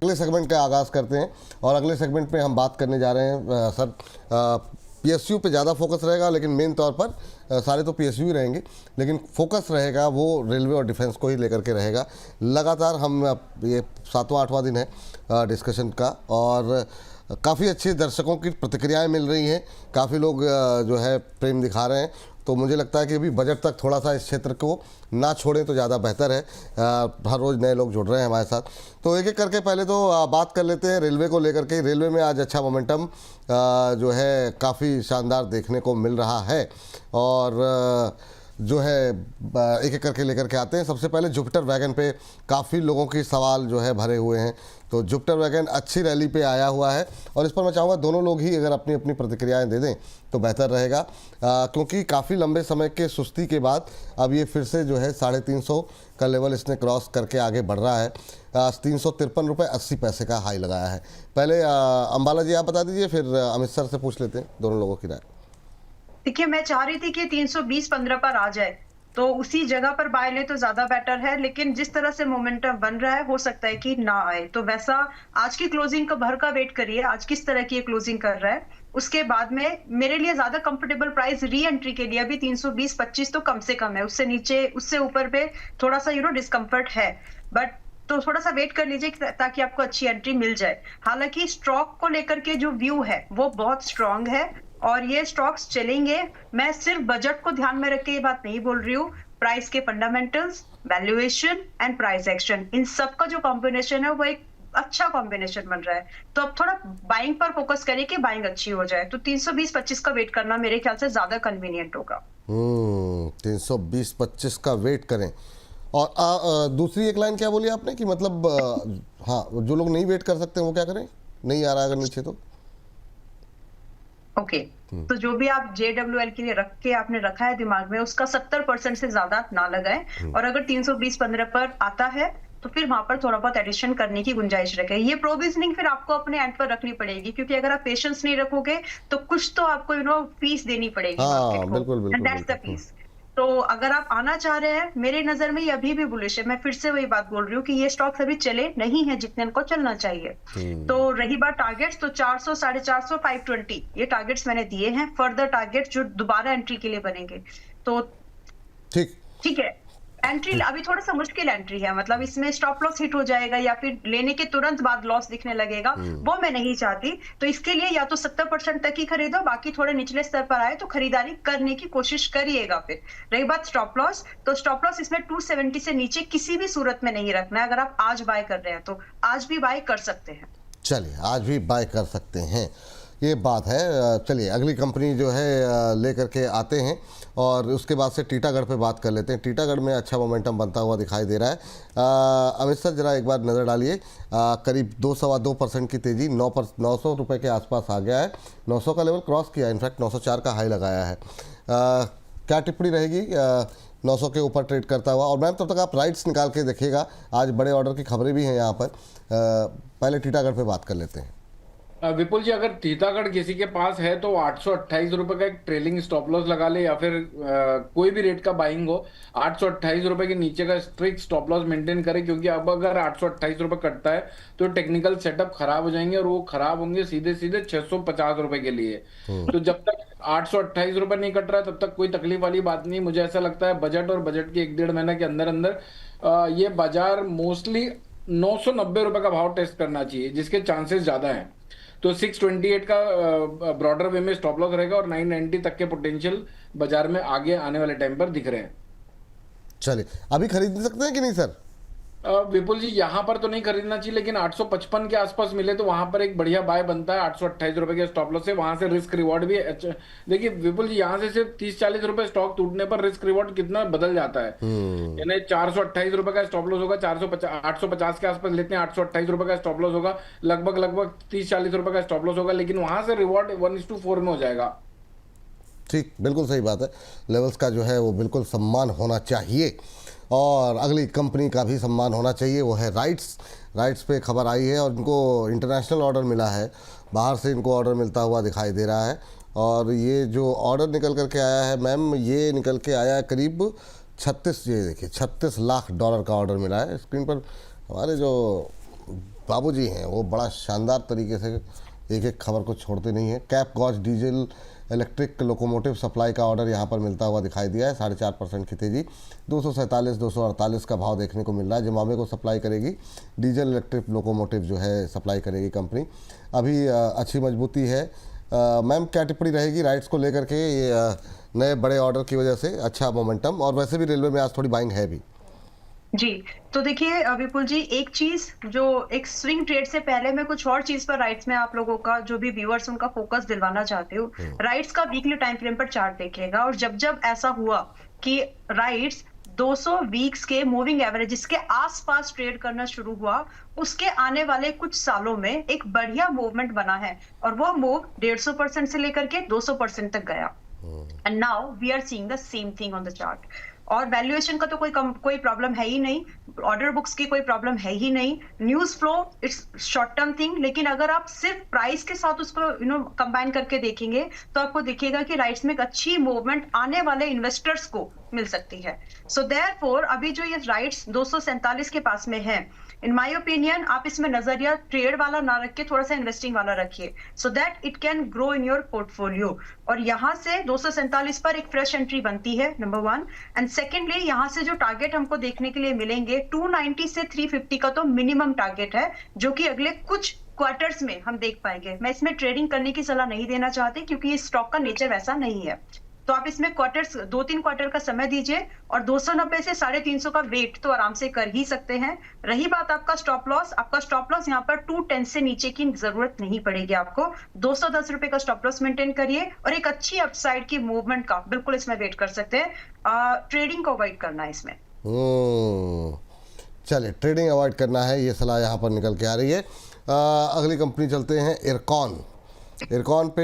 अगले सेगमेंट का आगाज़ करते हैं। और अगले सेगमेंट में हम बात करने जा रहे हैं सर, पीएसयू पे ज़्यादा फोकस रहेगा, लेकिन मेन तौर पर सारे तो पीएसयू ही रहेंगे, लेकिन फोकस रहेगा वो रेलवे और डिफेंस को ही लेकर के रहेगा। लगातार हम ये 7वां-8वां दिन है डिस्कशन का, और काफ़ी अच्छे दर्शकों की प्रतिक्रियाएं मिल रही हैं, काफ़ी लोग जो है प्रेम दिखा रहे हैं। तो मुझे लगता है कि अभी बजट तक थोड़ा सा इस क्षेत्र को ना छोड़ें तो ज़्यादा बेहतर है। हर रोज़ नए लोग जुड़ रहे हैं हमारे साथ, तो एक एक करके पहले तो बात कर लेते हैं रेलवे को लेकर के। रेलवे में आज अच्छा मोमेंटम जो है काफ़ी शानदार देखने को मिल रहा है, और जो है एक एक करके लेकर के आते हैं। सबसे पहले जुपिटर वैगन पे काफ़ी लोगों की सवाल जो है भरे हुए हैं, तो जुपिटर वैगन अच्छी रैली पे आया हुआ है, और इस पर मैं चाहूँगा दोनों लोग ही अगर अपनी अपनी प्रतिक्रियाएं दे दें तो बेहतर रहेगा, क्योंकि काफ़ी लंबे समय के सुस्ती के बाद अब ये फिर से जो है 350 का लेवल इसने क्रॉस करके आगे बढ़ रहा है। 353.80 का हाई लगाया है। पहले अंबाला जी आप बता दीजिए, फिर अमित सर से पूछ लेते हैं दोनों लोगों की राय। देखिए, मैं चाह रही थी कि 320-15 पर आ जाए, तो उसी जगह पर बाय ले तो ज्यादा बेटर है, लेकिन जिस तरह से मोमेंटम बन रहा है हो सकता है कि ना आए। तो वैसा आज की क्लोजिंग का भर का वेट करिए, आज किस तरह की क्लोजिंग कर रहा है, उसके बाद में मेरे लिए ज्यादा कंफर्टेबल प्राइस री एंट्री के लिए अभी 320-25 तो कम से कम है। उससे नीचे, उससे ऊपर पे थोड़ा सा डिस्कम्फर्ट है, बट तो थोड़ा सा वेट कर लीजिए ताकि आपको अच्छी एंट्री मिल जाए। हालांकि स्टॉक को लेकर के जो व्यू है वो बहुत स्ट्रांग है, और ये स्टॉक्स चलेंगे। मैं सिर्फ बजट को ध्यान में रख के ये बात नहीं बोल रही हूँ, प्राइस के fundamentals, valuation and price action, इन सब का जो कॉम्बिनेशन है वो एक अच्छा कॉम्बिनेशन बन रहा है। तो अब थोड़ा बाइंग पर फोकस करें कि बाइंग अच्छी हो जाए, तो 320-25 का वेट करना मेरे ख्याल से ज्यादा कन्वीनियंट होगा। 320-25 का वेट करें। और दूसरी एक लाइन क्या बोली आपने कि मतलब हाँ, जो लोग नहीं वेट कर सकते वो क्या करें, नहीं आ रहा अगर नीचे तो? ओके, तो जो भी आप JWL के लिए रख के आपने रखा है दिमाग में, उसका 70% से ज्यादा ना लगाएं, और अगर 320-15 पर आता है तो फिर वहां पर थोड़ा बहुत एडिशन करने की गुंजाइश रखें। ये प्रोविजनिंग फिर आपको अपने एंड पर रखनी पड़ेगी, क्योंकि अगर आप पेशेंस नहीं रखोगे तो कुछ तो आपको फीस देनी पड़ेगी मार्केट को, बिल्कुल बिल्कुल, एंड दैट्स द फीस। तो अगर आप आना चाह रहे हैं, मेरे नजर में ये अभी भी बुलिश है। मैं फिर से वही बात बोल रही हूँ कि ये स्टॉक्स अभी चले नहीं है जितने इनको चलना चाहिए। तो रही बात टारगेट्स, तो 400, 450, 520 ये टारगेट्स मैंने दिए हैं, फर्दर टारगेट जो दोबारा एंट्री के लिए बनेंगे। तो ठीक है, एंट्री अभी थोड़ा सा मुश्किल एंट्री है, मतलब इसमें स्टॉप लॉस हिट हो जाएगा या फिर लेने के तुरंत बाद लॉस दिखने लगेगा, वो मैं नहीं चाहती। तो इसके लिए या तो 70% तक ही खरीदो, बाकी थोड़े निचले स्तर पर आए तो खरीदारी करने की कोशिश करिएगा। फिर रही बात स्टॉप लॉस, तो स्टॉप लॉस इसमें 270 से नीचे किसी भी सूरत में नहीं रखना है। अगर आप आज बाय कर रहे हैं तो आज भी बाय कर सकते हैं। चलिए, आज भी बाय कर सकते हैं, ये बात है। चलिए अगली कंपनी जो है लेकर के आते हैं, और उसके बाद से टीटागढ़ पे बात कर लेते हैं। टीटागढ़ में अच्छा मोमेंटम बनता हुआ दिखाई दे रहा है। अमित सर जरा एक बार नज़र डालिए, करीब 2-2.25% की तेज़ी, 900 रुपये के आसपास आ गया है, 900 का लेवल क्रॉस किया, इनफैक्ट 904 का हाई लगाया है। क्या टिप्पणी रहेगी 900 के ऊपर ट्रेड करता हुआ? और मैम तब तक आप राइट्स निकाल के देखिएगा, आज बड़े ऑर्डर की खबरें भी हैं यहाँ पर। पहले टीटागढ़ पे बात कर लेते हैं। विपुल जी, अगर टीटागढ़ किसी के पास है तो 828 रुपए का एक ट्रेलिंग स्टॉप लॉस लगा ले, या फिर कोई भी रेट का बाइंग हो, 828 रुपए के नीचे का स्ट्रिक्ट स्टॉप लॉस मेंटेन करे, क्योंकि अब अगर 828 रुपए कटता है तो टेक्निकल सेटअप खराब हो जाएंगे, और वो खराब होंगे सीधे सीधे 650 रुपए के लिए। तो जब तक 828 रुपए नहीं कट रहा है तब तक कोई तकलीफ वाली बात नहीं। मुझे ऐसा लगता है बजट और बजट के 1-1.5 महीने के अंदर अंदर ये बाजार मोस्टली 990 रुपए का भाव टेस्ट करना चाहिए, जिसके चांसेस ज्यादा हैं। तो 628 का ब्रॉडर वे में स्टॉप लॉस रहेगा, और 990 तक के पोटेंशियल बाजार में आगे आने वाले टाइम पर दिख रहे हैं। चलिए, अभी खरीद सकते हैं कि नहीं सर? विपुल जी, यहां पर तो नहीं खरीदना चाहिए, लेकिन 855 के आसपास मिले तो वहां पर एक बढ़िया बाय बनता है। 828 रुपए के स्टॉप लॉस से वहां से रिस्क रिवॉर्ड भी अच्छा। देखिए विपुल जी, यहां से सिर्फ 30-40 रुपए स्टॉक टूटने पर रिस्क रिवॉर्ड कितना बदल जाता है। यानी 428 रुपए का स्टॉप लॉस होगा, 850 के आसपास लेते हैं, 828 रुपए का स्टॉप लॉस होगा, लगभग 30-40 रुपए का स्टॉप लॉस होगा, लेकिन वहां से रिवॉर्ड 1:4 में हो जाएगा। ठीक, बिल्कुल सही बात है। लेवल्स का जो है वो बिल्कुल सम्मान होना चाहिए, और अगली कंपनी का भी सम्मान होना चाहिए, वो है राइट्स पे खबर आई है, और इनको इंटरनेशनल ऑर्डर मिला है, बाहर से इनको ऑर्डर मिलता हुआ दिखाई दे रहा है। और ये जो ऑर्डर निकल कर के आया है मैम, ये निकल के आया है करीब 36, ये देखिए $36 लाख का ऑर्डर मिला है। स्क्रीन पर हमारे जो बाबू जी हैं वो बड़ा शानदार तरीके से एक एक खबर को छोड़ते नहीं हैं। Cape gauge diesel electric locomotive supply का ऑर्डर यहाँ पर मिलता हुआ दिखाई दिया है। 4.5% की तेज़ी, 247-248 का भाव देखने को मिल रहा है। जिम्बाब्वे को सप्लाई करेगी डीजल इलेक्ट्रिक लोकोमोटिव जो है सप्लाई करेगी कंपनी, अभी अच्छी मजबूती है। मैम क्या टिप्पणी रहेगी राइट्स को लेकर के, ये नए बड़े ऑर्डर की वजह से अच्छा मोमेंटम, और वैसे भी रेलवे में आज थोड़ी बाइंग है भी। जी, तो देखिए विपुल जी, एक चीज जो एक स्विंग ट्रेड से पहले मैं कुछ और चीज पर राइट्स में आप लोगों का जो भी व्यूअर्स उनका फोकस दिलवाना चाहती हूँ। राइट्स का वीकली टाइम फ्रेम पर चार्ट देखिएगा, और जब जब ऐसा हुआ कि राइट्स 200 वीक्स के मूविंग एवरेजेस के आसपास ट्रेड करना शुरू हुआ, उसके आने वाले कुछ सालों में एक बढ़िया मूवमेंट बना है, और वो मूव 150% से लेकर के 200% तक गया। And now we are seeing the same thing on the chart. और वैल्यूएशन का तो कोई प्रॉब्लम है ही नहीं, ऑर्डर बुक्स की कोई प्रॉब्लम है ही नहीं, news flow it's short term thing. लेकिन अगर आप सिर्फ प्राइस के साथ उसको कंबाइन करके देखेंगे तो आपको दिखेगा कि राइट्स में एक अच्छी मूवमेंट आने वाले इन्वेस्टर्स को मिल सकती है। सो देयरफॉर अभी जो ये राइट्स 247 के पास में है, इन माय ओपिनियन आप इसमें नजरिया ट्रेड वाला ना रख के थोड़ा सा इन्वेस्टिंग वाला रखिए, so that it can grow in your portfolio. और यहाँ से 247 पर एक फ्रेश एंट्री बनती है, नंबर 1। एंड सेकेंडली यहाँ से जो टारगेट हमको देखने के लिए मिलेंगे 290 से 350 का तो मिनिमम टारगेट है, जो कि अगले कुछ क्वार्टर्स में हम देख पाएंगे। मैं इसमें ट्रेडिंग करने की सलाह नहीं देना चाहती, क्योंकि इस स्टॉक का नेचर वैसा नहीं है। तो आप इसमें क्वार्टर्स 2-3 क्वार्टर का समय दीजिए, और 290 से 350 का वेट तो आराम से कर ही सकते हैं। रही बात आपका स्टॉप लॉस, आपका स्टॉप लॉस यहाँ पर 210 से नीचे की जरूरत नहीं पड़ेगी आपको। 210 रुपए का स्टॉप लॉस मेंटेन करिए, और एक अच्छी अपसाइड की मूवमेंट का बिल्कुल इसमें वेट कर सकते हैं। ट्रेडिंग को अवॉइड करना है इसमें। चलिए, ट्रेडिंग अवॉइड करना है, ये सलाह यहाँ पर निकल के आ रही है। अगली कंपनी चलते हैं, इरकॉन। इरकॉन पे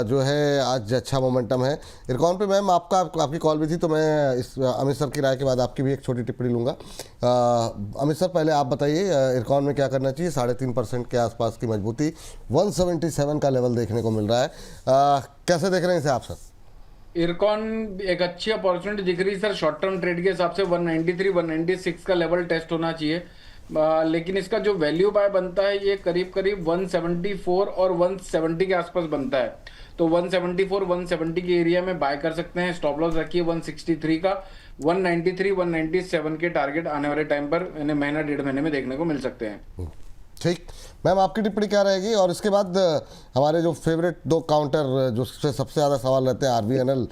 जो है आज अच्छा मोमेंटम है। इरकॉन पे मैम आपकी कॉल भी थी, तो मैं इस अमित सर की राय के बाद आपकी भी एक छोटी टिप्पणी लूँगा। अमित सर, पहले आप बताइए इरकॉन में क्या करना चाहिए। 3.5% के आसपास की मजबूती, 177 का लेवल देखने को मिल रहा है, कैसे देख रहे हैं इसे आप सर? इरकॉन एक अच्छी अपॉर्चुनिटी दिख रही है सर, शॉर्ट टर्म ट्रेड के हिसाब से 193 196 का लेवल टेस्ट होना चाहिए। लेकिन इसका जो वैल्यू बाय बनता है ये करीब करीब 174 और 170 के आसपास बनता है। तो 174 170 के एरिया में बाय कर सकते हैं। स्टॉप लॉस रखिए 163 का। 193 197 के टारगेट आने वाले टाइम पर महीना 1.5 महीने में देखने को मिल सकते हैं। ठीक मैम, आपकी टिप्पणी क्या रहेगी? और इसके बाद हमारे जो फेवरेट 2 काउंटर जो सबसे ज़्यादा सवाल रहते हैं, RVNL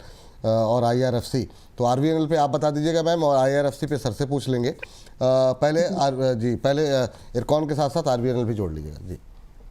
और IRFC, तो RVNL पे आप बता दीजिएगा मैम, और IRFC पे सर से पूछ लेंगे। पहले इरकॉन के साथ साथ RVNL भी जोड़ लीजिएगा जी।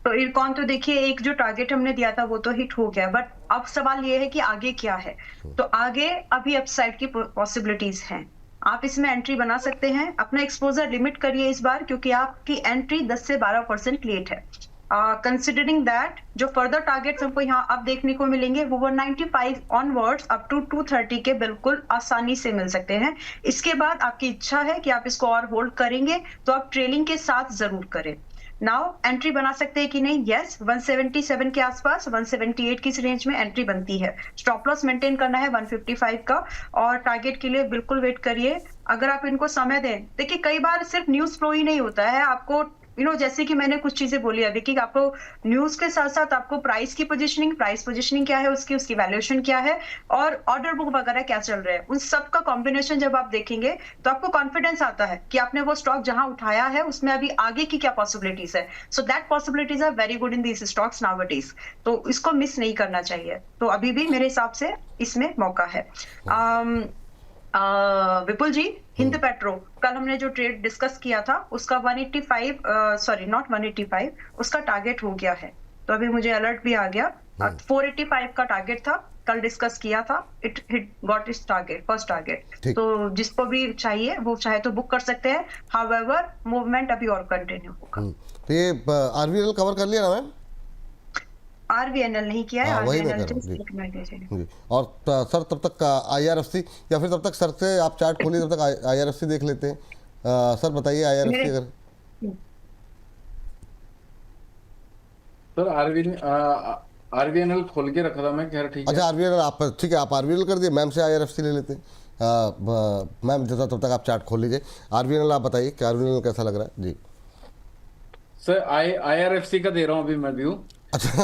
तो इरकॉन तो देखिए, एक जो टारगेट हमने दिया था वो तो हिट हो गया, बट अब सवाल ये है कि आगे क्या है। तो आगे अभी अपसाइड की पॉसिबिलिटीज हैं, आप इसमें एंट्री बना सकते हैं। अपना एक्सपोजर लिमिट करिए इस बार, क्योंकि आपकी एंट्री 10 से 12% लेट है। कंसिडरिंग दैट जो फर्दर टारगेट्स हमको यहाँ अब देखने को मिलेंगे वो 195 ऑनवर्ड्स अप टू 230 के बिल्कुल आसानी से मिल सकते हैं। इसके बाद आपकी इच्छा है कि आप इसको और होल्ड करेंगे तो आप ट्रेलिंग के साथ जरूर करें। नाउ एंट्री बना सकते हैं कि नहीं? यस, 177 के आसपास 178 की रेंज में एंट्री बनती है। स्टॉप लॉस मेंटेन करना है 155 का, और टारगेट के लिए बिल्कुल वेट करिए। अगर आप इनको समय दें, देखिए कई बार सिर्फ न्यूज फ्लो ही नहीं होता है, आपको जैसे कि मैंने कुछ चीजें बोली अभी कि आपको न्यूज के साथ साथ आपको प्राइस पोजीशनिंग क्या है, उसकी वैल्यूएशन क्या है, और ऑर्डर बुक वगैरह क्या चल रहा है, उन सब का कॉम्बिनेशन जब आप देखेंगे तो आपको कॉन्फिडेंस आता है कि आपने वो स्टॉक जहां उठाया है उसमें अभी आगे की क्या पॉसिबिलिटीज है। So that possibilities are very good in these stocks nowadays, तो इसको मिस नहीं करना चाहिए। तो अभी भी मेरे हिसाब से इसमें मौका है। विपुल जी, हिंद पेट्रो, कल हमने जो ट्रेड डिस्कस किया था उसका 185 सॉरी नॉट 185, उसका टारगेट हो गया है। तो अभी मुझे अलर्ट भी आ गया, 485 का टारगेट था, कल डिस्कस किया था, it hit got its target, first target. तो जिसको भी चाहिए वो चाहे तो बुक कर सकते हैं। हाउएवर मूवमेंट अभी और कंटिन्यू होगा। तो ये RVNL कवर कर लिया ना मैम? RVNL नहीं किया है, वही मैं RVNL कर रहा हूँ जी। और सर तब तक IRFC, या फिर तब तक सर से आप चार्ट खोलिए, तब तक IRFC देख लेते हैं। सर बताइए IRFC अगर सर RVNL खोल के रखा था मैं, खैर ठीक है। अच्छा, RVNL आप ठीक है, आप RVNL कर दिए, मैम से IRFC ले लेते हैं। मैम तब तक आप चार्ट खोल लीजिए। RVNL आप बताइए कि RVNL कैसा लग रहा है जी। सर IRFC का दे रहा हूँ अभी मैं व्यू। अच्छा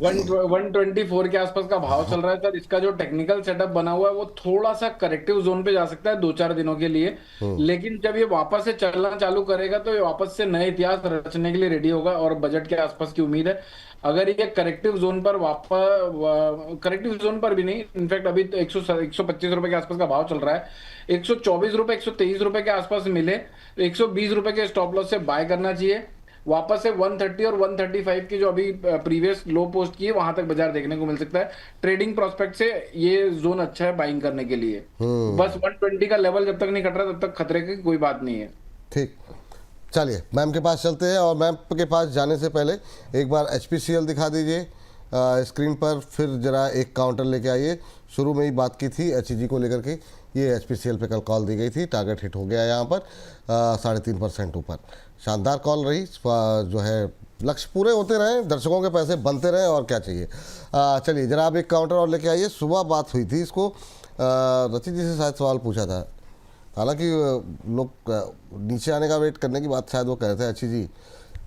124 के आसपास का भाव चल रहा है सर। इसका जो टेक्निकल सेटअप बना हुआ है वो थोड़ा सा करेक्टिव जोन पे जा सकता है 2-4 दिनों के लिए, लेकिन जब ये वापस से चलना चालू करेगा तो ये वापस से नए इतिहास रचने के लिए रेडी होगा और बजट के आसपास की उम्मीद है। अगर ये करेक्टिव जोन पर वापस, करेक्टिव जोन पर भी नहीं, इनफैक्ट अभी तो 125 रुपए के आसपास का भाव चल रहा है, 124 रुपए 123 रुपए के आसपास मिले तो 120 रुपए के स्टॉप लॉस से बाय करना चाहिए। वापस से 130 और 135 की जो अभी प्रीवियस लो पोस्ट की है वहां तक बाजार देखने को मिल सकता है। ट्रेडिंग प्रोस्पेक्ट से ये जोन अच्छा है बाइंग करने के लिए। बस 120 का लेवल जब तक नहीं कट रहा तब तक खतरे की कोई बात नहीं है। ठीक, चलिए मैम के पास चलते हैं, और मैम के पास जाने से पहले एक बार HPCL दिखा दीजिए स्क्रीन पर, फिर जरा एक काउंटर लेके आइए। शुरू में ही बात की थी HEG को लेकर के, ये HPCL पे कल कॉल दी गई थी, टारगेट हिट हो गया यहाँ पर 3.5% ऊपर, शानदार कॉल रही। जो है लक्ष्य पूरे होते रहे, दर्शकों के पैसे बनते रहे, और क्या चाहिए। चलिए जरा आप एक काउंटर और लेके आइए। सुबह बात हुई थी इसको, रची जी से शायद सवाल पूछा था, हालांकि लोग नीचे आने का वेट करने की बात शायद वो कह रहे थे। अच्छी जी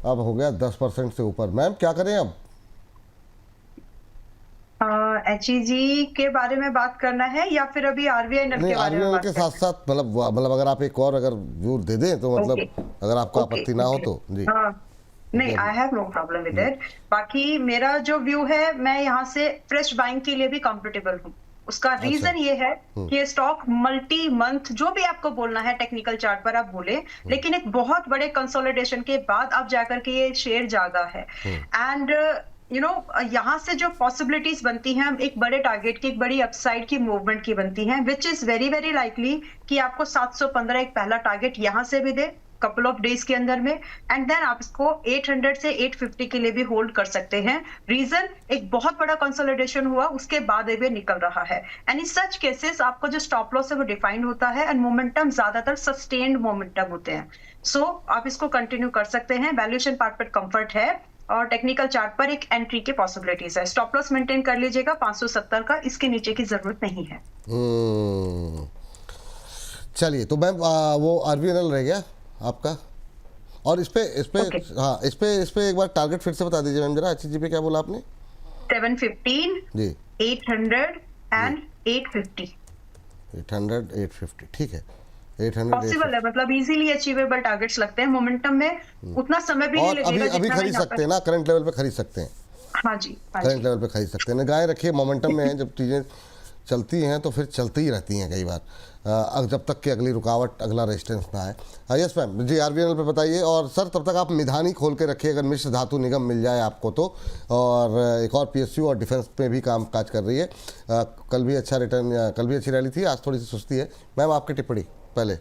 अब हो गया 10% से ऊपर, मैम क्या करें अब? HEG के बारे में बात करना है या फिर अभी RVNL नहीं, के बारे में RVNL बात के करना साथ साथ मतलब अगर आप एक और अगर व्यू दे दें तो मतलब अगर आपको आपत्ति ना हो तो जी। हाँ, नहीं, I have no problem with it. बाकी मेरा जो व्यू है, मैं यहाँ से फ्रेश बाइंग के लिए भी कंफर्टेबल हूँ। उसका रीजन ये है कि ये स्टॉक मल्टी मंथ, जो भी आपको बोलना है टेक्निकल चार्ट पर आप बोले, लेकिन एक बहुत बड़े कंसोलिडेशन के बाद अब जाकर के ये शेयर जागा है। एंड यहाँ से जो पॉसिबिलिटीज बनती हैं एक बड़े टारगेट की, एक बड़ी अपसाइड की मूवमेंट की बनती हैं, which is very very likely कि आपको 715 एक पहला टारगेट यहाँ से भी दे कपल ऑफ डेज के अंदर में, एंड देन आप इसको 800 से 850 के लिए भी होल्ड कर सकते हैं। रीजन, एक बहुत बड़ा कंसोलिडेशन हुआ, उसके बाद ये निकल रहा है, एंड इन सच केसेस आपको जो स्टॉप लॉस है वो डिफाइंड होता है, एंड मोमेंटम ज्यादातर सस्टेन्ड मोमेंटम होते हैं। सो आप इसको कंटिन्यू कर सकते हैं। वैल्यूएशन पार्ट पर कंफर्ट है, और टेक्निकल चार्ट पर एक एंट्री की पॉसिबिलिटीज है। स्टॉप लॉस मेंटेन कर लीजिएगा 570 का, इसके नीचे की जरूरत नहीं है। चलिए तो मैम वो RVNL रह गया आपका, और इस पे Okay. हाँ इस पे एक बार टारगेट फिर से बता दीजिए मैम जरा। HEG पे क्या बोला आपने? 715 जी, 800 एंड 850 800 850, ठीक है। 800 पॉसिबल है, मतलब इजीली अचीवेबल टारगेट्स लगते हैं। मोमेंटम में उतना समय भी नहीं और लगेगा अभी जितना खरीद यहाँ सकते हैं ना, करंट लेवल पे खरीद सकते हैं, हाँ जी, हाँ करंट जी। लेवल पे खरीद सकते हैं। निगाहें रखिए, मोमेंटम में है, जब चीज़ें चलती हैं तो फिर चलती ही रहती हैं कई बार, जब तक कि अगली रुकावट, अगला रेजिस्टेंस ना आए। यस मैम जी, RVNL पे बताइए। और सर तब तक आप मिधानी खोल के रखिए, अगर मिश्र धातु निगम मिल जाए आपको तो, और एक और PSU और डिफेंस पे भी काम काज कर रही है। कल भी अच्छा रिटर्न, कल भी अच्छी रैली थी, आज थोड़ी सी सुस्ती है। मैम आपकी टिप्पणी पहले।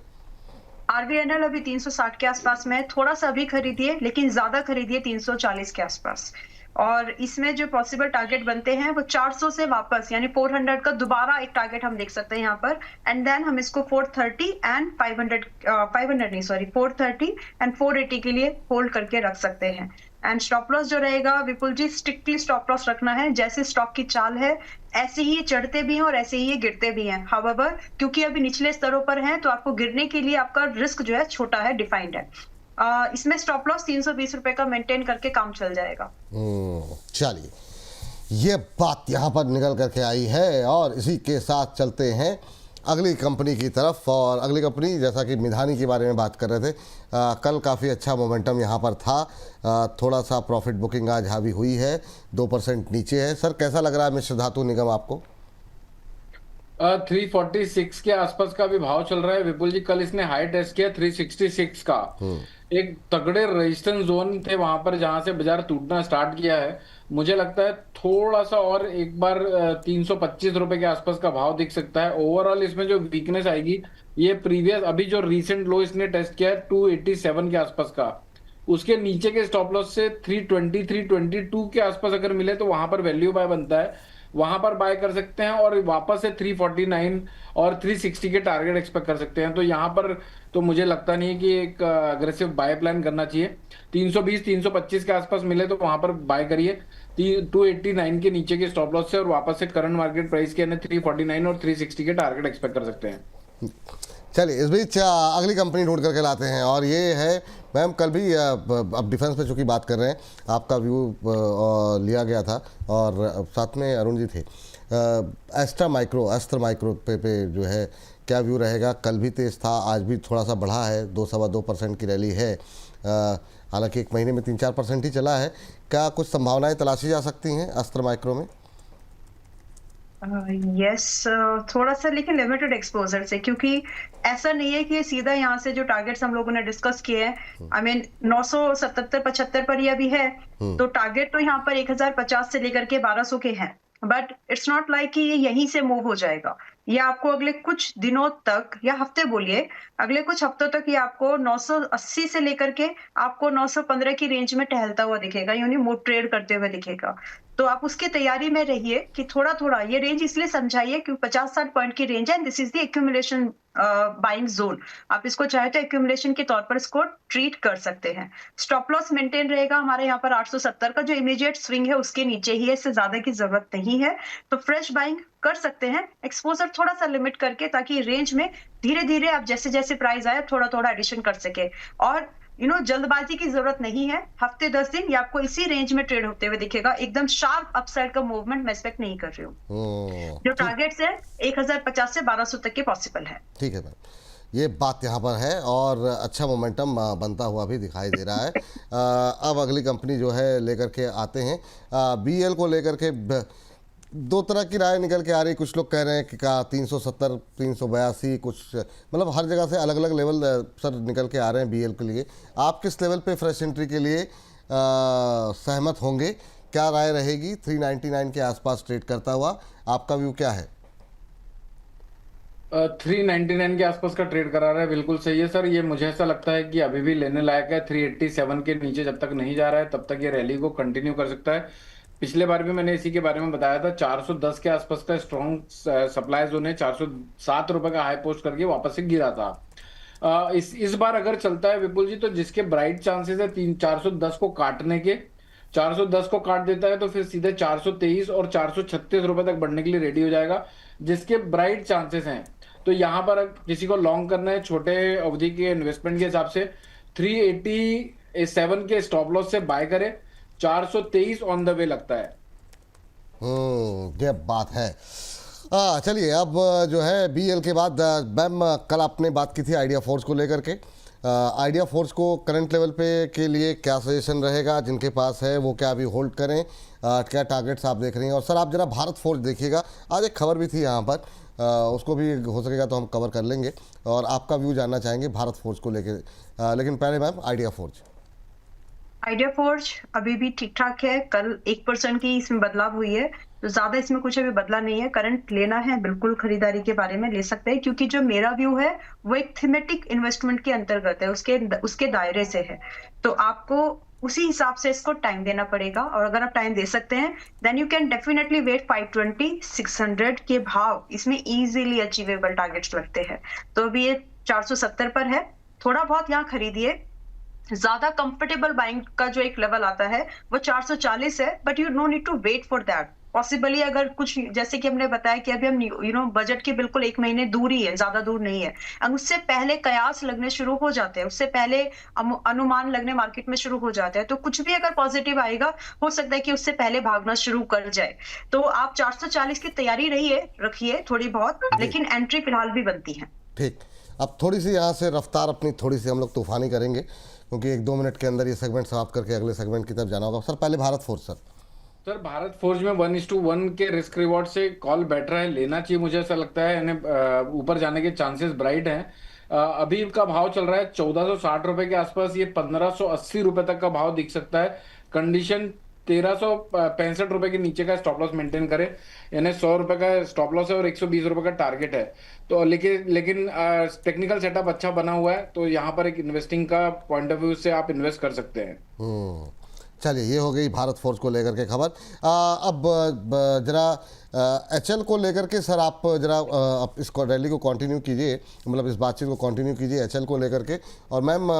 RVNL अभी 360 के आसपास में, थोड़ा सा अभी खरीदिए, लेकिन ज्यादा खरीदिए 340 के आसपास। और इसमें जो पॉसिबल टारगेट बनते हैं वो 400 से वापस, यानी 400 का दोबारा एक टारगेट हम देख सकते हैं यहाँ पर, एंड देन हम इसको 430 एंड 500 नहीं सॉरी 430 एंड 480 के लिए होल्ड करके रख सकते हैं। एंड स्टॉप लॉस जो रहेगा विपुल जी, स्ट्रिक्टली स्टॉप लॉस रखना है। जैसे स्टॉक की चाल है ऐसे ही ये चढ़ते भी हैं और ऐसे ही ये गिरते भी हैं। हाउएवर, क्योंकि अभी निचले स्तरों पर हैं तो आपको गिरने के लिए आपका रिस्क जो है छोटा है, डिफाइंड है। इसमें स्टॉप लॉस 320 रुपए का मेंटेन करके काम चल जाएगा। चलिए, ये बात यहाँ पर निकल करके आई है, और इसी के साथ चलते हैं अगली कंपनी की तरफ। और अगली कंपनी, जैसा कि मिधानी के बारे में बात कर रहे थे, कल काफ़ी अच्छा मोमेंटम यहाँ पर था, थोड़ा सा प्रॉफिट बुकिंग आज हावी हुई है, 2% नीचे है। सर कैसा लग रहा है मिश्र धातु निगम आपको? 346 के आसपास का भी भाव चल रहा है विपुल जी। कल इसने हाई टेस्ट किया 366 का, एक तगड़े रेजिस्टेंस जोन थे वहां पर जहां से बाजार टूटना स्टार्ट किया है। मुझे लगता है थोड़ा सा और एक बार 325 रुपए के आसपास का भाव दिख सकता है। ओवरऑल इसमें जो वीकनेस आएगी, ये प्रीवियस अभी जो रीसेंट लो इसने टेस्ट किया है 287 के आसपास का, उसके नीचे के स्टॉप लॉस से 320 322 के आसपास अगर मिले तो वहां पर वैल्यू बाय बनता है, वहां पर बाय कर सकते हैं। और वापस से 349 और 360 के टारगेट एक्सपेक्ट कर सकते हैं। तो यहाँ पर तो मुझे लगता नहीं है कि एक अग्रेसिव बाय प्लान करना चाहिए। 320 325 के आसपास मिले तो वहां पर बाय करिए 289 के नीचे के स्टॉप लॉस से, और वापस से करंट मार्केट प्राइस के 349 और 360 के टारगेट एक्सपेक्ट कर सकते हैं। चलिए इस बीच अगली कंपनी ढूंढ करके लाते हैं, और ये है मैम कल भी अब डिफेंस पे चूँकि बात कर रहे हैं, आपका व्यू लिया गया था और साथ में अरुण जी थे। अस्त्र माइक्रो पे जो है क्या व्यू रहेगा? कल भी तेज़ था, आज भी थोड़ा सा बढ़ा है, 2-2.25% की रैली है। हालांकि एक महीने में 3-4% ही चला है। क्या कुछ संभावनाएं तलाशी जा सकती हैं अस्त्र माइक्रो में? यस, थोड़ा सा लेकिन लिमिटेड एक्सपोजर से, क्योंकि ऐसा नहीं है कि ये सीधा यहाँ से जो टारगेट्स हम लोगों ने डिस्कस किए हैं, आई मीन 977-75 पर ये अभी है, तो टारगेट तो यहाँ पर 1050 से लेकर के 1200 के हैं, बट इट्स नॉट लाइक कि ये यहीं से मूव हो जाएगा। ये आपको अगले कुछ दिनों तक या हफ्ते बोलिए, अगले कुछ हफ्तों तक ये आपको 980 से लेकर के आपको 915 की रेंज में टहलता हुआ दिखेगा, यानी मूव ट्रेड करते हुए दिखेगा। तो आप उसकी तैयारी में रहिए कि थोड़ा थोड़ा ये रेंज इसलिए समझाइए कि 50-60 पॉइंट की रेंज है, this is the accumulation buying zone. आप इसको चाहे तो एक्यूमुलेशन के तौर पर इसको ट्रीट कर सकते हैं। स्टॉप लॉस मेंटेन रहेगा हमारे यहाँ पर 870 का, जो इमीडिएट स्विंग है उसके नीचे ही है, इससे ज्यादा की जरूरत नहीं है। तो फ्रेश बाइंग कर सकते हैं, एक्सपोजर थोड़ा सा लिमिट करके, ताकि रेंज में धीरे धीरे आप जैसे जैसे प्राइस आए थोड़ा थोड़ा एडिशन कर सके। और जल्दबाजी की जरूरत नहीं है। हफ्ते 10 दिन ये आपको इसी रेंज में ट्रेड होते हुए दिखेगा। एकदम शार्प अपसाइड का मूवमेंट मैं एक्सपेक्ट नहीं कर रही हूँ। जो टारगेट्स है 1050 से 1200 तक के पॉसिबल है। ठीक है मैम, ये बात यहाँ पर है और अच्छा मोमेंटम बनता हुआ भी दिखाई दे रहा है। अब अगली कंपनी जो है लेकर के आते हैं, BEL को लेकर के दो तरह की राय निकल के आ रही। कुछ लोग कह रहे हैं कि 370, 382, कुछ मतलब हर जगह से अलग अलग लेवल सर निकल के आ रहे हैं BEL के लिए। आप किस लेवल पे फ्रेश एंट्री के लिए सहमत होंगे? क्या राय रहेगी? 399 के आसपास ट्रेड करता हुआ आपका व्यू क्या है? 399 के आसपास का ट्रेड करा रहा है, बिल्कुल सही है सर। ये मुझे ऐसा लगता है कि अभी भी लेने लायक है। 387 के नीचे जब तक नहीं जा रहा है तब तक ये रैली को कंटिन्यू कर सकता है। पिछले बार भी मैंने इसी के बारे में बताया था। 410 के आसपास का स्ट्रॉन्ग सप्लाई जोन है, 407 रुपए का हाई पोस्ट करके वापस से गिरा था। इस बार अगर चलता है विपुल जी, तो जिसके ब्राइट चांसेस है 410 को काटने के, 410 को काट देता है तो फिर सीधे 423 और 436 रुपए तक बढ़ने के लिए रेडी हो जाएगा, जिसके ब्राइट चांसेस हैं। तो यहां पर किसी को लॉन्ग करना है छोटे अवधि के इन्वेस्टमेंट के हिसाब से, 387 के स्टॉप लॉस से बाय करे। 423 ऑन द वे लगता है। ये बात है। चलिए अब जो है BEL के बाद मैम कल आपने बात की थी आइडिया फोर्स को लेकर के। आइडिया फोर्स को करंट लेवल पे के लिए क्या सजेशन रहेगा? जिनके पास है वो क्या अभी होल्ड करें? क्या टारगेट्स आप देख रही हैं? और सर आप जरा भारत फोर्स देखिएगा, आज एक खबर भी थी यहाँ पर, उसको भी हो सकेगा तो हम कवर कर लेंगे और आपका व्यू जानना चाहेंगे भारत फोर्स को लेकर। लेकिन पहले ma'am idea force. Idea forge अभी भी ठीक ठाक है। कल 1% की इसमें बदलाव हुई है, तो ज्यादा इसमें कुछ अभी बदला नहीं है। करंट लेना है, बिल्कुल खरीदारी के बारे में ले सकते हैं, क्योंकि जो मेरा व्यू है वो एक थीमेटिक इन्वेस्टमेंट के अंतर्गत है, उसके दायरे से है। तो आपको उसी हिसाब से इसको टाइम देना पड़ेगा, और अगर आप टाइम दे सकते हैं then you can definitely wait. 520, 600 के भाव इसमें इजीली अचीवेबल टारगेट्स लगते हैं। तो अभी ये 470 पर है, थोड़ा बहुत यहाँ खरीदिए। ज्यादा कंफर्टेबल बाइंग का जो एक लेवल आता है वो 440 है, but you know need to wait for that. Possibly अगर कुछ, जैसे कि हमने बताया कि अभी हम बजट के बिल्कुल 1 महीने दूर ही है, ज्यादा दूर नहीं है। उससे पहले कयास लगने शुरू हो जाते हैं, उससे पहले अनुमान लगने मार्केट में शुरू हो जाते हैं। तो कुछ भी अगर पॉजिटिव आएगा, हो सकता है कि उससे पहले भागना शुरू कर जाए। तो आप 440 की तैयारी रखिए थोड़ी बहुत, लेकिन एंट्री फिलहाल भी बनती है। ठीक, अब थोड़ी सी यहाँ से रफ्तार अपनी थोड़ी सी हम लोग तूफानी करेंगे, क्योंकि 1-2 मिनट के अंदर ये सेगमेंट समाप्त करके अगले सेगमेंट की तरफ जाना होगा। सर पहले Bharat force. Sir Bharat forge में 1:1 के रिस्क रिवॉर्ड से कॉल बेटर है, लेना चाहिए मुझे ऐसा लगता है। इन्हें ऊपर जाने के चांसेस ब्राइट हैं। अभी इनका भाव चल रहा है 1460 रुपए के आसपास, ये 1580 रुपए तक का भाव दिख सकता है। कंडीशन 1365 रुपए के नीचे का स्टॉप लॉस मेंटेन करे, यानी 100 रुपए का स्टॉप लॉस है और 120 रुपए का टारगेट है। तो लेकिन टेक्निकल सेटअप अच्छा बना हुआ है, तो यहाँ पर एक इन्वेस्टिंग का पॉइंट ऑफ व्यू से आप इन्वेस्ट कर सकते हैं। चलिए, ये हो गई भारत फोर्स को लेकर के खबर। अब जरा HL को लेकर के सर आप जरा इस रैली को कंटिन्यू कीजिए, मतलब इस बातचीत को कंटिन्यू कीजिए HL को लेकर के। और मैम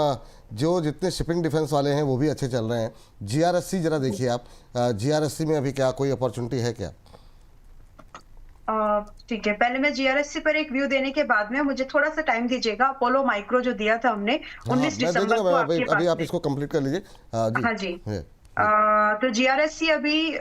जो जितने शिपिंग डिफेंस वाले हैं वो भी अच्छे चल रहे हैं। GRSC जरा देखिए आप, GRSC में अभी क्या कोई अपॉर्चुनिटी है क्या? ठीक है, पहले मैं जीआरएससी पर एक व्यू देने के बाद में मुझे थोड़ा सा टाइम दीजिएगा। अपोलो माइक्रो जो दिया था हमने हाँ 19 मैं दे दिसंबर दूंगा को मैं, आपके अभी पास आप में। इसको कंप्लीट कर लीजिए। जी हाँ जी। है, तो जीआरएससी अभी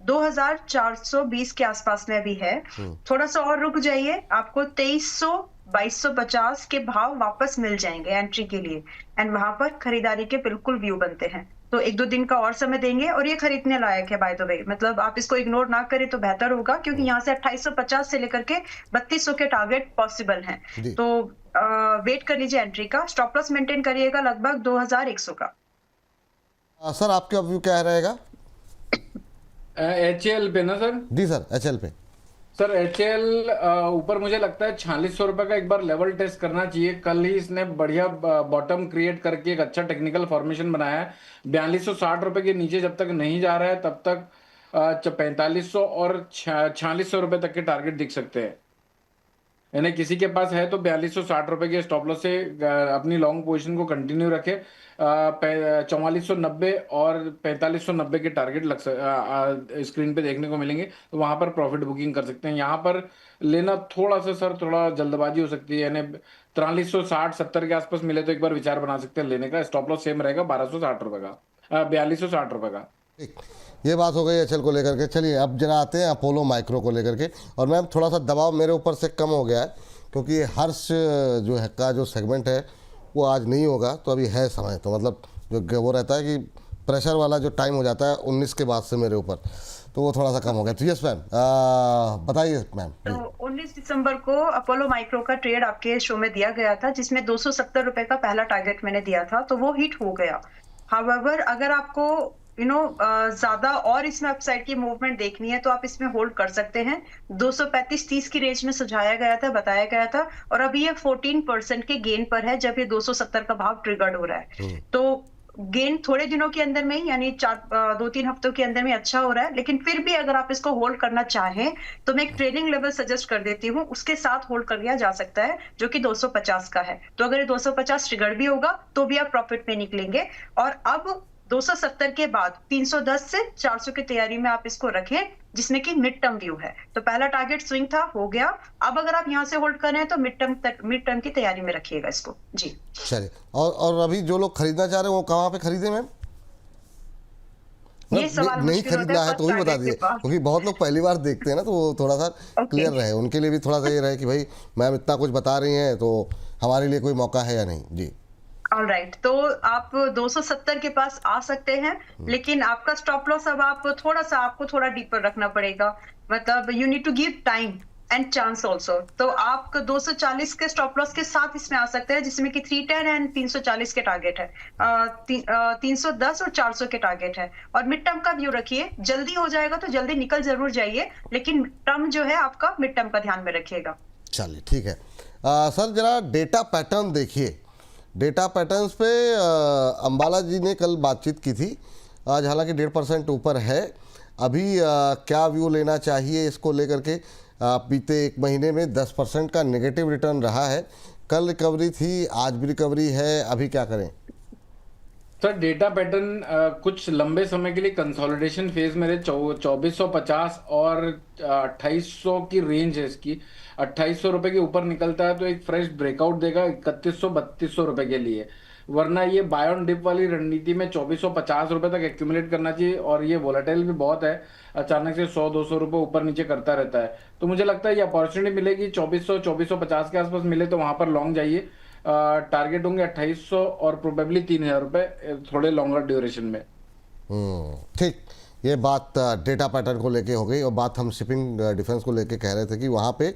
2420 के आसपास में भी है। थोड़ा सा और रुक जाइए, आपको 2300 2250 के भाव वापस मिल जाएंगे एंट्री के लिए, एंड वहां पर खरीदारी के बिल्कुल व्यू बनते हैं। तो एक दो दिन का और समय देंगे, और ये खरीदने लायक है बाय द वे, मतलब आप इसको इग्नोर ना करें तो बेहतर होगा, क्योंकि यहाँ से 2850 से लेकर के 3200 के टारगेट पॉसिबल हैं। जी तो वेट कर लीजिए एंट्री का। स्टॉप लॉस मेंटेन करिएगा लगभग 2100 का। सर आपका व्यू क्या रहेगा? HAL पे ना सर? जी सर HL पे। सर HAL ऊपर मुझे लगता है 4600 रुपए का एक बार लेवल टेस्ट करना चाहिए। कल ही इसने बढ़िया बॉटम क्रिएट करके एक अच्छा टेक्निकल फॉर्मेशन बनाया है। 4260 रुपए के नीचे जब तक नहीं जा रहा है तब तक 4500 और 4600 रुपए तक के टारगेट दिख सकते हैं। यानी किसी के पास है तो 4260 रुपए के स्टॉप लॉस से अपनी लॉन्ग पोजीशन को कंटिन्यू रखे। 4490 और 4590 के टारगेट स्क्रीन पे देखने को मिलेंगे, तो वहां पर प्रॉफिट बुकिंग कर सकते हैं। यहाँ पर लेना थोड़ा सा सर थोड़ा जल्दबाजी हो सकती है, यानी 4360-70 के आसपास मिले तो एक बार विचार बना सकते हैं लेने का। स्टॉप लॉस सेम रहेगा 1260 रुपए का, 4260 रुपए का। ठीक, ये बात हो गई HL को लेकर के। चलिए अब जरा आते हैं अपोलो माइक्रो को लेकर के। और मैम थोड़ा सा दबाव मेरे ऊपर से कम हो गया है, क्योंकि हर्ष जो है का जो सेगमेंट है वो आज नहीं होगा, तो अभी है समय। तो मतलब जो वो रहता है कि प्रेशर वाला जो टाइम हो जाता है 19 के बाद से मेरे ऊपर, तो वो थोड़ा सा कम हो गया। तो यस मैम, बताइए मैम। तो 19 दिसंबर को अपोलो माइक्रो का ट्रेड आपके शो में दिया गया था, जिसमें 270 रुपए का पहला टारगेट मैंने दिया था, तो वो हिट हो गया। हाउएवर अगर आपको ज्यादा और इसमें अपसाइड की मूवमेंट देखनी है तो आप इसमें होल्ड कर सकते हैं। 235-30 की रेंज में सुझाया गया था, बताया गया था, और अभी ये 14% के गेन पर है जब ये 270 का भाव ट्रिगर्ड हो रहा है। तो गेन थोड़े दिनों के अंदर में, यानी 2-3 हफ्तों के अंदर में अच्छा हो रहा है, लेकिन फिर भी अगर आप इसको होल्ड करना चाहें तो मैं एक ट्रेडिंग लेवल सजेस्ट कर देती हूँ, उसके साथ होल्ड कर लिया जा सकता है, जो कि 250 का है। तो अगर ये 250 ट्रिगर भी होगा तो भी आप प्रॉफिट में निकलेंगे। और अब 270 के बाद 310 से 400 की तैयारी में आप इसको रखें, जिसमें कि मिड टर्म व्यू है। तो पहला टारगेट स्विंग था, हो गया। अब अगर आप यहां से होल्ड कर रहे हैं तो मिड टर्म की तैयारी में रखिएगा इसको जी। चलिए, और अभी जो लोग खरीदना चाह रहे हैं वो कहाँ पे खरीदे मैम? ये सवाल नहीं मुश्किल होता खरीदना है तो भी बता दीजिए, क्योंकि बहुत लोग पहली बार देखते हैं ना, तो वो थोड़ा सा क्लियर रहे, उनके लिए भी थोड़ा सा ये रहे कि भाई मैम इतना कुछ बता रही हैं तो हमारे लिए कोई मौका है या नहीं। जी ऑलराइट, तो आप 270 के पास आ सकते हैं, लेकिन आपका स्टॉप लॉस अब आपको थोड़ा डीपर रखना पड़ेगा। मतलब you need to give time and chance also. तो आप 240 के स्टॉप लॉस के साथ इसमें आ सकते हैं, जिसमें कि 310 एंड 340 के टारगेट है, 310 और 400 के टारगेट है। और मिड टर्म का व्यू रखिए, जल्दी हो जाएगा तो जल्दी निकल जरूर जाइए, लेकिन टर्म जो है आपका मिड टर्म का ध्यान में रखिएगा। चलिए ठीक है। सर जरा डेटा पैटर्न देखिए। डेटा पैटर्न्स पे अंबाला जी ने कल बातचीत की थी, आज हालांकि 1.5% ऊपर है। अभी क्या व्यू लेना चाहिए इसको लेकर के? बीते एक महीने में 10% का नेगेटिव रिटर्न रहा है, कल रिकवरी थी, आज भी रिकवरी है, अभी क्या करें? सर डेटा पैटर्न कुछ लंबे समय के लिए कंसोलिडेशन फेज में 2450 और 2800 की रेंज है इसकी। 2800 रुपए के ऊपर निकलता है तो एक फ्रेश ब्रेकआउट देगा 3100-3200 रुपए के लिए, वरना ये बाय ऑन डिप वाली रणनीति में 2450 रुपए तक एक्यूमुलेट करना चाहिए। और ये वोलेटाइल भी बहुत है, अचानक से 100-200 रुपए ऊपर नीचे करता रहता है। तो मुझे लगता है ये अपॉर्चुनिटी मिलेगी 2400-2450 के आसपास मिले तो वहां पर लॉन्ग जाइए। टारगेट होंगे 2800 और प्रोबेबली 3000 रुपए थोड़े लॉन्गर ड्यूरेशन में। ठीक, ये बात डेटा पैटर्न को लेके हो गई। और बात हम शिपिंग डिफेंस को लेके कह रहे थे कि वहाँ पे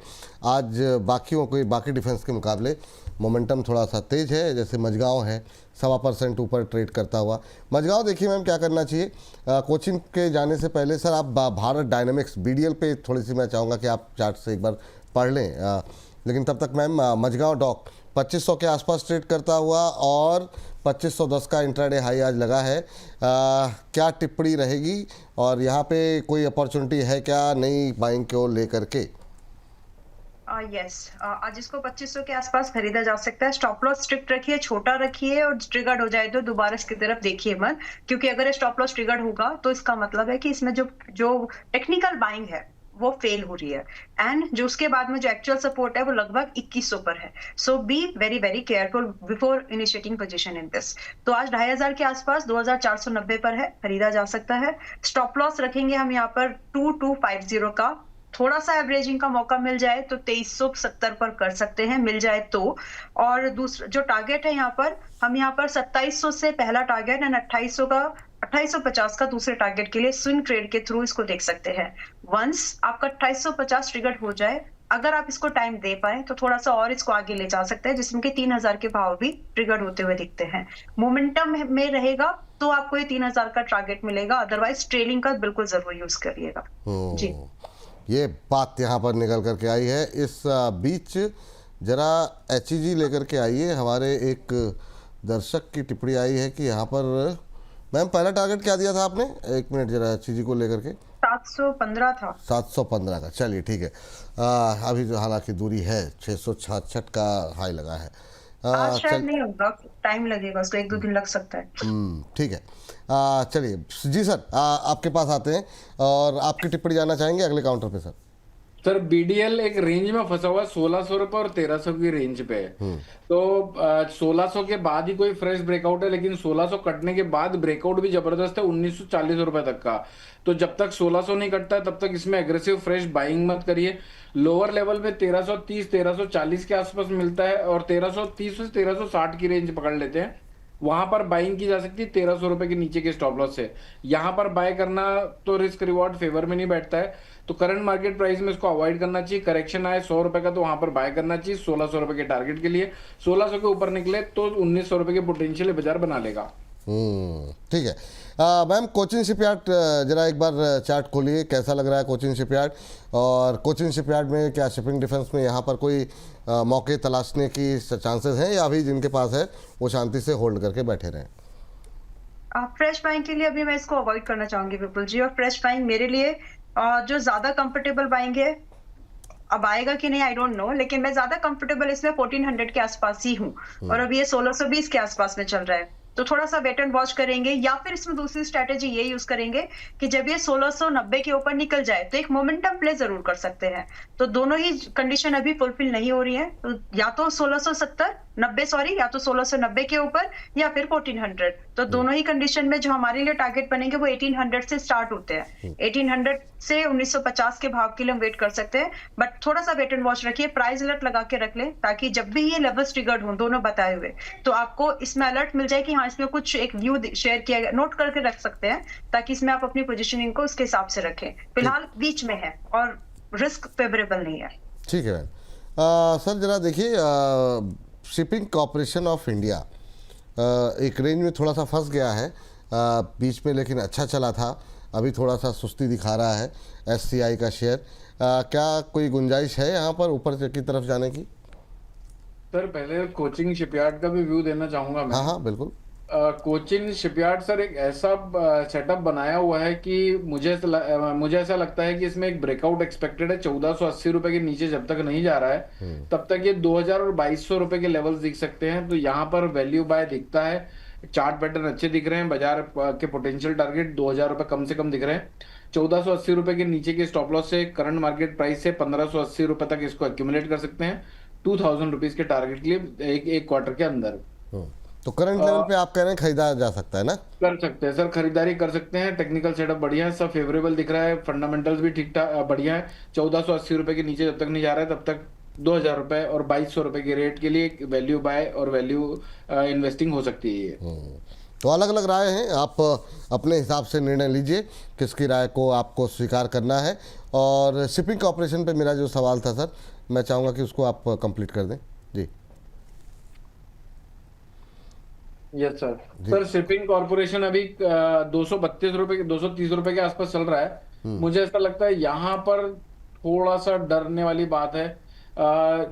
आज बाकी डिफेंस के मुकाबले मोमेंटम थोड़ा सा तेज है। जैसे मझगांव है 1.25% ऊपर ट्रेड करता हुआ। मझगांव देखिए मैम क्या करना चाहिए? कोचिंग के जाने से पहले सर आप भारत डायनेमिक्स BDL पे थोड़ी सी मैं चाहूँगा कि आप चार्ट से एक बार पढ़ लें। लेकिन तब तक मैम मझगांव डॉक 2500 के आसपास ट्रेड करता हुआ और 2510 का इंट्राडे हाई आज लगा है। क्या टिप्पणी रहेगी और यहाँ पे कोई अपॉर्चुनिटी है क्या नई बाइंग को लेकर के? यस, आज इसको 2500 के आसपास खरीदा जा सकता है। स्टॉप लॉस स्ट्रिक्ट रखिए, छोटा रखिए, और ट्रिगर्ड हो जाए तो दोबारा इसकी तरफ देखिए मत, क्योंकि अगर स्टॉप लॉस ट्रिगर्ड होगा तो इसका मतलब है कि इसमें जो टेक्निकल बाइंग है वो फेल हो रही है। एंड जो उसके बाद में जो एक्चुअल सपोर्ट है वो लगभग 2100 पर है। So be very very careful before initiating position in this. तो आज 2500 के आसपास 2490 पर है, खरीदा जा सकता है। स्टॉप लॉस रखेंगे हम यहाँ पर 2250 का। थोड़ा सा एवरेजिंग का मौका मिल जाए तो 2370 पर कर सकते हैं, मिल जाए तो। और दूसरा जो टारगेट है यहाँ पर, हम यहाँ पर 2700 से पहला टारगेट एंड 2850 का दूसरे टारगेट के लिए स्विंग ट्रेड के थ्रू इसको देख सकते हैं। वंस आपका 2850 ट्रिगर हो जाए, अगर आप इसको टाइम दे पाए तो थोड़ा सा और इसको आगे ले जा सकते हैं, जिसमें कि 3000 के भाव भी ट्रिगर होते हुए दिखते हैं। मोमेंटम में रहेगा तो आपको ये 3000 का टारगेट मिलेगा, अदरवाइज ट्रेलिंग का बिल्कुल जरूर यूज करिएगा जी। ये बात यहाँ पर निकल करके आई है। इस बीच जरा HEG लेकर के आइए। हमारे एक दर्शक की टिप्पणी आई है कि यहाँ पर मैम पहला टारगेट क्या दिया था आपने? एक मिनट जरा HEG को लेकर के। 715 था। 715 का, चलिए ठीक है। अभी जो हालांकि दूरी है 666 का हाई लगा है। आज शायद नहीं होगा, टाइम लगेगा उसको, 1-2 दिन लग सकता है। ठीक है। चलिए जी सर, आपके पास आते हैं और आपकी टिप्पणी जानना चाहेंगे अगले काउंटर पे सर। सर BDL एक रेंज में फंसा हुआ है 1600 रुपए और 1300 की रेंज पे है। तो 1600 के बाद ही कोई फ्रेश ब्रेकआउट है, लेकिन 1600 कटने के बाद ब्रेकआउट भी जबरदस्त है 1940 रुपए तक का। तो जब तक 1600 नहीं कटता है तब तक इसमें एग्रेसिव फ्रेश बाइंग मत करिए। लोअर लेवल में 1330 1340 के आसपास मिलता है और 1330 से 1360 की रेंज पकड़ लेते हैं, वहां पर बाइंग की जा सकती है 1300 रुपए के नीचे के स्टॉप लॉस से। यहां पर बाय करना तो रिस्क रिवॉर्ड फेवर में नहीं बैठता है, तो करंट मार्केट प्राइस में इसको अवॉइड करना चाहिए। करेक्शन आए 100 रुपए का तो वहां पर बाय करना चाहिए 1600 रुपए के टारगेट के लिए। 1600 के ऊपर निकले तो 1900 रुपए के पोटेंशियल बाजार बना लेगा। ठीक है। मैम कोचिन शिपयार्ड जरा एक बार चार्ट खोलिए, कैसा लग रहा है कोचिन शिपयार्ड? और कोचिन शिपयार्ड में क्या शिपिंग डिफेंस में यहाँ पर कोई मौके तलाशने की चांसेस हैं, या अभी जिनके पास है वो शांति से होल्ड करके बैठे रहें? फ्रेश बाइंग के लिए अभी मैं इसको अवॉइड करना चाहूंगी विपुल जी। और फ्रेश बाइंग मेरे लिए जो ज्यादा कंफर्टेबल बाइंग है, अब आएगा कि नहीं आई डोंट नो, लेकिन मैं ज्यादा कंफर्टेबल इसमें 1400 के आसपास ही हूँ। और अभी ये 1620 के आसपास में चल रहा है, तो थोड़ा सा वेट एंड वॉच करेंगे। या फिर इसमें दूसरी स्ट्रेटेजी ये यूज करेंगे कि जब ये 1690 के ऊपर निकल जाए तो एक मोमेंटम प्ले जरूर कर सकते हैं। तो दोनों ही कंडीशन अभी फुलफिल नहीं हो रही है, तो या तो 1690 या तो 1690 के ऊपर या फिर 1400। तो दोनों ही कंडीशन में जो हमारे लिए टारगेट बनेंगे वो 1800 से स्टार्ट होते हैं। 1800 से 1950 के भाव के लिए हम वेट कर सकते हैं, बट थोड़ा सा वेट एंड वॉच रखिए, प्राइस अलर्ट लगा के रख लें, ताकि जब भी ये लेवल्स ट्रिगर्ड हो दोनों बताए हुए, तो आपको इसमें अलर्ट मिल जाए कि हाँ इसमें कुछ एक व्यू शेयर किया गया, नोट करके रख सकते हैं, ताकि इसमें आप अपनी पोजीशनिंग को उसके हिसाब से रखें। फिलहाल बीच में है और रिस्क फेवरेबल नहीं है। ठीक है मैम। सर जरा देखिए, शिपिंग कॉरपोरेशन ऑफ इंडिया एक रेंज में थोड़ा सा फंस गया है बीच में, लेकिन अच्छा चला था, अभी थोड़ा सा सुस्ती दिखा रहा है SCI का शेयर। क्या कोई गुंजाइश है यहाँ पर ऊपर की तरफ जाने की? सर पहले कोचिंग शिपयार्ड का भी व्यू देना चाहूंगा मैं। हाँ बिल्कुल। कोचिन शिपयार्ड सर एक ऐसा सेटअप बनाया हुआ है कि मुझे ऐसा लगता है कि इसमें एक ब्रेकआउट एक्सपेक्टेड है 1480 रुपए के नीचे जब तक नहीं जा रहा है तब तक ये 2000 और 2200 रुपए के लेवल्स दिख सकते हैं। तो यहाँ पर वैल्यू बाय दिखता है, चार्ट पैटर्न अच्छे दिख रहे हैं, बाजार के पोटेंशियल टारगेट 2000 रुपए कम से कम दिख रहे हैं। 1480 रुपए के नीचे के स्टॉप लॉस से करंट मार्केट प्राइस से 1580 रुपए तक इसको एक्यूमुलेट कर सकते हैं 2000 रुपीज के टारगेट के लिए एक क्वार्टर के अंदर। तो करंट लेवल पे आप कह रहे हैं खरीदा जा सकता है ना? कर सकते हैं सर, खरीदारी कर सकते हैं। टेक्निकल सेटअप बढ़िया है, सब फेवरेबल दिख रहा है, फंडामेंटल्स भी ठीक ठाक बढ़िया है। 1480 रुपए के नीचे जब तक नहीं जा रहा है तब तक 2000 रुपए और 2200 रुपए के रेट के लिए वैल्यू बाय और वैल्यू इन्वेस्टिंग हो सकती है ये। तो अलग अलग राय हैं, आप अपने हिसाब से निर्णय लीजिए किसकी राय को आपको स्वीकार करना है। और शिपिंग कॉरपोरेशन पे मेरा जो सवाल था सर, मैं चाहूँगा कि उसको आप कंप्लीट कर दें। जी yes sir. Sir shipping corporation अभी 232 रुपए 230 रुपए के आसपास चल रहा है। मुझे ऐसा लगता है यहाँ पर थोड़ा सा डरने वाली बात है,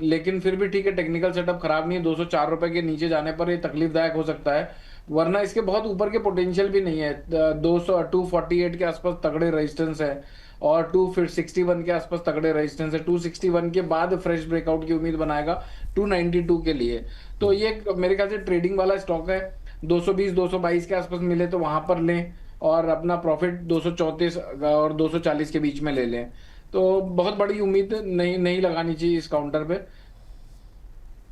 लेकिन फिर भी ठीक है, टेक्निकल सेटअप खराब नहीं है। 204 रुपए के नीचे जाने पर ये तकलीफदायक हो सकता है, वरना इसके बहुत ऊपर के पोटेंशियल भी नहीं है। 248 के आसपास तगड़े रेजिस्टेंस है और 261 के आसपास तगड़े रेजिस्टेंस है। 261 के बाद फ्रेश ब्रेकआउट की उम्मीद बनाएगा 292 के लिए। तो ये मेरे ख्याल से ट्रेडिंग वाला स्टॉक है। 220 222 के आसपास मिले तो वहां पर लें और अपना प्रॉफिट 234 और 240 के बीच में ले लें। तो बहुत बड़ी उम्मीद नहीं लगानी चाहिए इस काउंटर पे।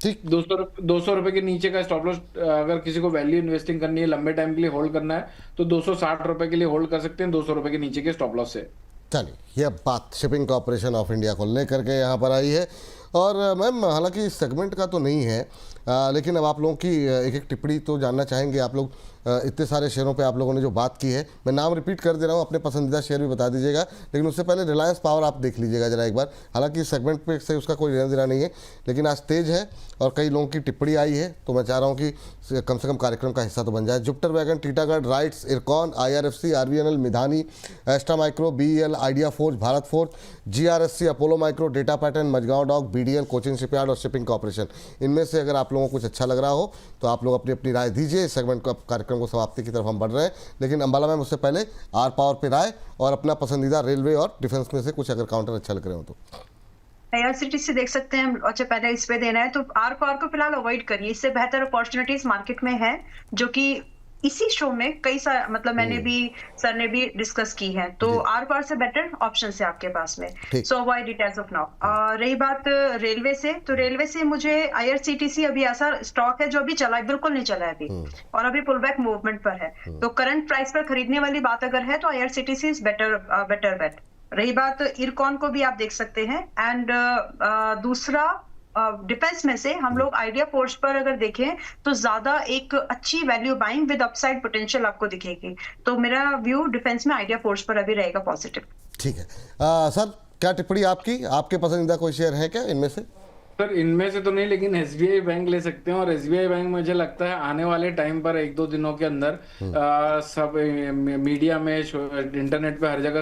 ठीक। 200 रुपए के नीचे का स्टॉप लॉस, अगर किसी को वैल्यू इन्वेस्टिंग करनी है, लंबे टाइम के लिए होल्ड करना है, तो 260 रुपए के लिए होल्ड कर सकते हैं 200 रुपए के नीचे के स्टॉप लॉस से। चलिए, यह बात शिपिंग कॉरपोरेशन ऑफ इंडिया को लेकर के यहाँ पर आई है। और मैम, हालांकि इस सेगमेंट का तो नहीं है, लेकिन अब आप लोगों की एक एक टिप्पणी तो जानना चाहेंगे। आप लोग इतने सारे शेयरों पे आप लोगों ने जो बात की है, मैं नाम रिपीट कर दे रहा हूँ, अपने पसंदीदा शेयर भी बता दीजिएगा, लेकिन उससे पहले रिलायंस पावर आप देख लीजिएगा जरा एक बार। हालांकि इस सेगमेंट पे से उसका कोई लेना देना नहीं है, लेकिन आज तेज है और कई लोगों की टिप्पणी आई है, तो मैं चाह रहा हूँ कि कम से कम कार्यक्रम का हिस्सा तो बन जाए। Jupiter Wagon, Titagarh, RITES, IRCON, IRFC, RVNL, Midhani, Astra Micro, BEL, Idea Forge, Bharat Forge, GRSC, Apollo Micro, Data Pattern, Mazagon Dock, BDL, Cochin Shipyard और शिपिंग कॉर्पोरेशन। इनमें से अगर आप लोगों को कुछ अच्छा लग रहा हो तो आप लोग अपनी अपनी राय दीजिए। इस सेगमेंट का कार्यक्रम को समाप्ति की तरफ हम बढ़ रहे हैं, लेकिन अंबाला मैम उससे पहले आर पावर पे राय और अपना पसंदीदा रेलवे और डिफेंस में से कुछ अगर काउंटर अच्छा लग रहे हो तो। IRCTC देख सकते हैं। अच्छा, पहले इस पे देना है तो आर पावर को फिलहाल अवॉइड करिए, इससे बेहतर अपॉर्चुनिटीज मार्केट में है, जो कि इसी शो में कई सारे, मतलब मैंने भी, सर ने भी डिस्कस की है। तो आर पावर से बेटर ऑप्शन है आपके पास में, so avoid it as of now. रही बात रेलवे से, तो रेलवे से मुझे IRCTC अभी ऐसा स्टॉक है जो अभी चला है, बिल्कुल नहीं चला है अभी, और अभी पुल बैक मूवमेंट पर है। तो करंट प्राइस पर खरीदने वाली बात अगर है तो IRCTC इज बेटर बेट। रही बात इरकॉन को भी आप देख सकते हैं। एंड दूसरा डिफेंस में से हम लोग आइडिया फोर्स पर अगर देखें तो ज्यादा एक अच्छी value buying with upside potential आपको दिखेगी। तो मेरा व्यू डिफेंस में आइडिया फोर्स पर अभी रहेगा पॉजिटिव। ठीक है। सर, क्या टिप्पणी आपकी? आपके पसंदीदा कोई शेयर है क्या इनमें से? सर, इनमें से तो नहीं, लेकिन SBI बैंक ले सकते हैं। और SBI बैंक मुझे लगता है आने वाले टाइम पर 1-2 दिनों के अंदर सब मीडिया में, इंटरनेट पे हर जगह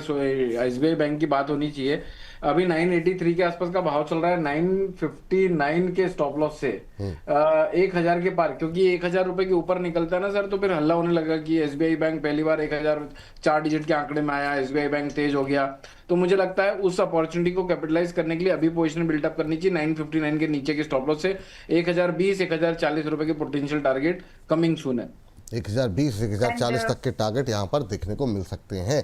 SBI बैंक की बात होनी चाहिए। अभी 983 के आसपास का भाव चल रहा है, 959 के स्टॉप लॉस से 1000 के पार, क्योंकि 1000 रुपए के ऊपर निकलता है ना सर, तो फिर हल्ला होने लगा कि SBI बैंक पहली बार 1000 4 डिजिट के आंकड़े में आया, SBI बैंक तेज हो गया। तो मुझे लगता है उस अपॉर्चुनिटी को कैपिटलाइज करने के लिए अभी पोजीशन बिल्डअप करनी चाहिए। 959 के नीचे के स्टॉप लॉस से 1020, 1040 रुपए के पोटेंशियल टारगेट कमिंग सून है। 1020, 1040 तक के टारगेट यहाँ पर देखने को मिल सकते हैं।